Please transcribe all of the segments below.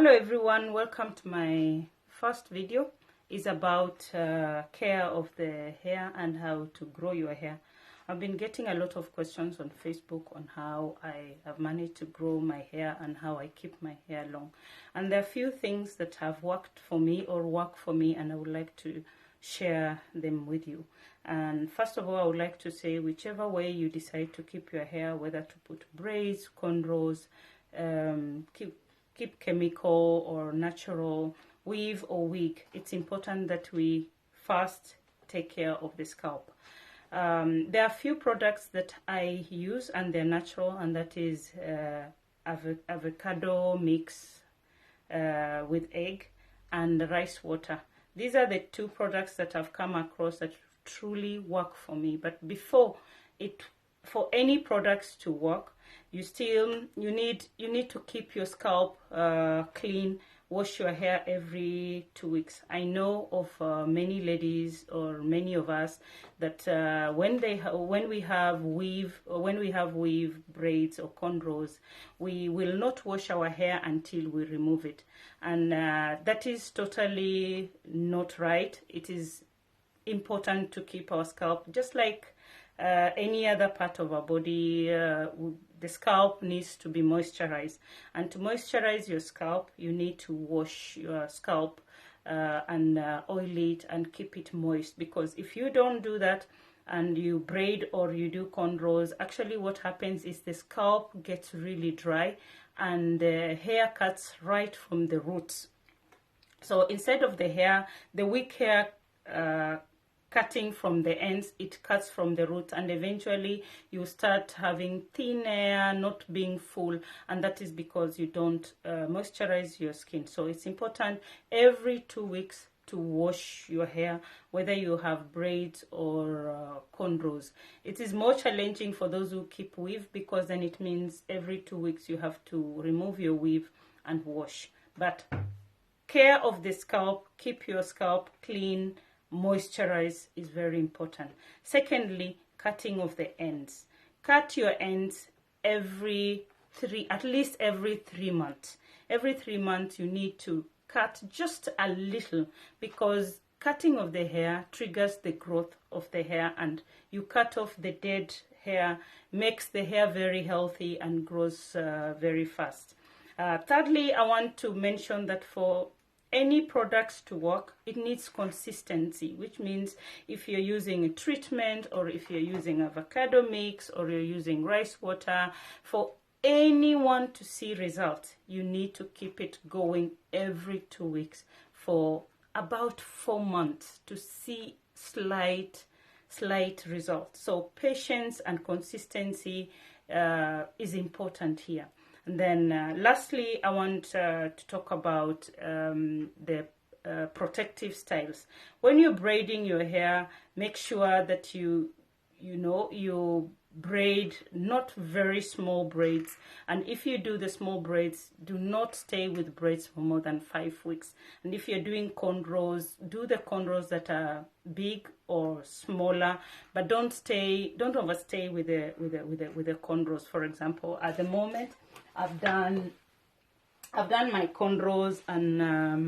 Hello everyone, welcome to my first video. It's about care of the hair and how to grow your hair. I've been getting a lot of questions on Facebook on how I have managed to grow my hair and how I keep my hair long. And there are a few things that have worked for me or work for me, and I would like to share them with you. And first of all, I would like to say whichever way you decide to keep your hair, whether to put braids, cornrows, keep chemical or natural, weave or wig, it's important that we first take care of the scalp. There are a few products that I use and they're natural, and that is avocado mix with egg and rice water. These are the two products that I've come across that truly work for me. But for any products to work, you need to keep your scalp clean. Wash your hair every 2 weeks. I know of many ladies or many of us that when we have weave, braids or cornrows, we will not wash our hair until we remove it, and that is totally not right. It is important to keep our scalp just like any other part of our body. The scalp needs to be moisturized, and to moisturize your scalp you need to wash your scalp and oil it and keep it moist, because if you don't do that and you braid or you do cornrows, actually what happens is the scalp gets really dry and the hair cuts right from the roots. So instead of the weak hair cutting from the ends, it cuts from the roots, and eventually you start having thin hair, not being full, and that is because you don't moisturize your skin. So it's important every 2 weeks to wash your hair, whether you have braids or cornrows. It is more challenging for those who keep weave, because then it means every 2 weeks you have to remove your weave and wash. But care of the scalp, keep your scalp clean, moisturize is very important. Secondly, cutting of the ends. Cut your ends at least every 3 months. Every 3 months you need to cut just a little, because cutting of the hair triggers the growth of the hair, and you cut off the dead hair, makes the hair very healthy and grows very fast. Thirdly, I want to mention that for any products to work, it needs consistency, which means if you're using a treatment, or if you're using avocado mix, or you're using rice water, for anyone to see results, you need to keep it going every 2 weeks for about 4 months to see slight results. So patience and consistency is important here. And then lastly, I want to talk about the protective styles. When you're braiding your hair, make sure that you braid not very small braids, and if you do the small braids, do not stay with braids for more than 5 weeks. And if you're doing cornrows, do the cornrows that are big or smaller, but don't overstay with the cornrows. For example, at the moment I've done my cornrows, and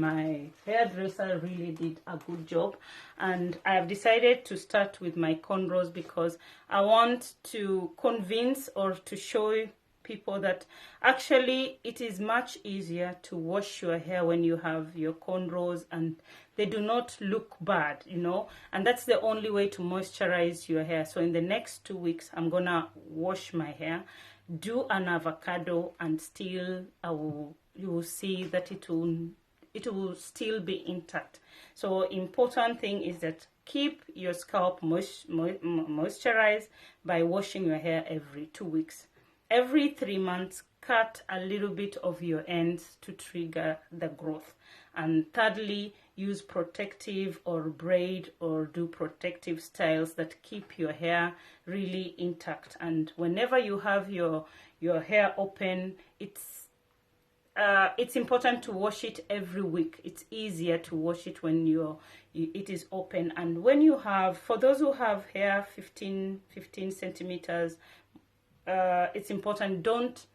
my hairdresser really did a good job, and I have decided to start with my cornrows because I want to convince or to show people that actually it is much easier to wash your hair when you have your cornrows and they do not look bad, and that's the only way to moisturize your hair. So in the next 2 weeks I'm gonna wash my hair, do an avocado, and still you will see that it will still be intact. So important thing is that keep your scalp moisturized by washing your hair every 2 weeks. Every 3 months, cut a little bit of your ends to trigger the growth. And thirdly, use protective or braid or do protective styles that keep your hair really intact. And whenever you have your hair open, it's important to wash it every week. It's easier to wash it when it is open. And when you have, for those who have hair 15 centimeters, it's important, don't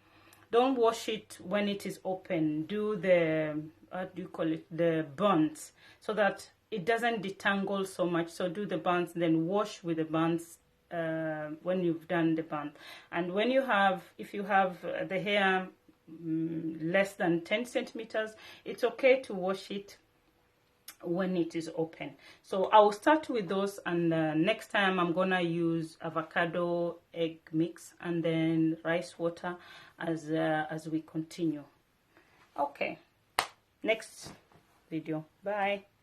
don't wash it when it is open. Do the, what do you call it, the buns, so that it doesn't detangle so much. So do the buns, then wash with the buns when you've done the bun. And when you have, if you have the hair less than 10 centimeters, it's okay to wash it when it is open. So I will start with those, and next time I'm gonna use avocado egg mix and then rice water as we continue. Okay, next video. Bye.